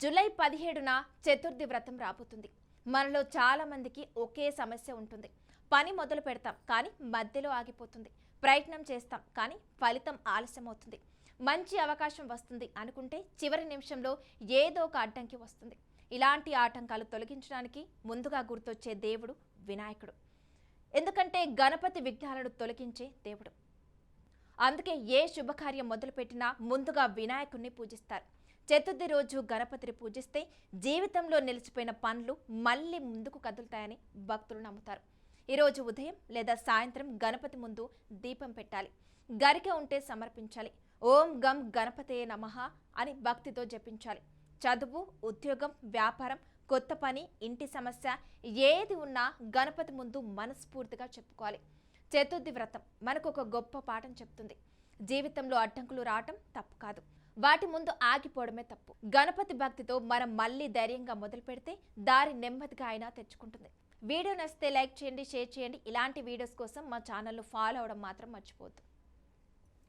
July 17న Chaturthi వ్రతం రాబోతుంది. మనలో చాలా మందికి ఒకే సమస్య ఉంటుంది. పని మొదలు పెడతాం కానీ మధ్యలో ఆగిపోతుంది. ప్రయత్నం చేస్తాం కానీ ఫలితం ఆలస్యం అవుతుంది. మంచి అవకాశం వస్తుంది అనుకుంటే చివరి నిమిషంలో ఏదో ఒక అడ్డంకి వస్తుంది. ఇలాంటి ఆటంకాలు తొలగించడానికి ముందుగా గుర్తొచ్చే దేవుడు వినాయకుడు. ఎందుకంటే గణపతి విఘ్నాలను తొలగించే దేవుడు. అందుకే ఏ శుభకార్యం మొదలుపెట్టినా ముందుగా వినాయకుడిని పూజిస్తారు. చతుర్థి రోజు గణపతిని పూజిస్తే జీవితంలో నిలిచిపోయిన పనులు మళ్ళీ ముందుకు కదులుతాయని భక్తులు నమ్ముతారు. ఈరోజు ఉదయం లేదా సాయంత్రం గణపతి ముందు దీపం పెట్టాలి. గరిక ఉంటే సమర్పించాలి. ఓం గం గణపతయే నమః అని భక్తితో జపించాలి. చదువు, ఉద్యోగం, వ్యాపారం, కొత్త పని, ఇంటి సమస్య ఏది ఉన్నా గణపతి ముందు మనస్ఫూర్తిగా చెప్పుకోవాలి. చతుర్థి వ్రతం మనకు ఒక గొప్ప పాఠం చెప్తుంది. జీవితంలో అడ్డంకులు రావటం తప్పు కాదు, వాటి ముందు ఆగిపోవడమే తప్పు. గణపతి భక్తితో మనం మళ్ళీ ధైర్యంగా మొదలు పెడితే దారి నెమ్మదిగా అయినా తెచ్చుకుంటుంది. వీడియో నచ్చితే లైక్ చేయండి, షేర్ చేయండి. ఇలాంటి వీడియోస్ కోసం మా ఛానల్ను ఫాలో అవడం మాత్రం మర్చిపోవద్దు.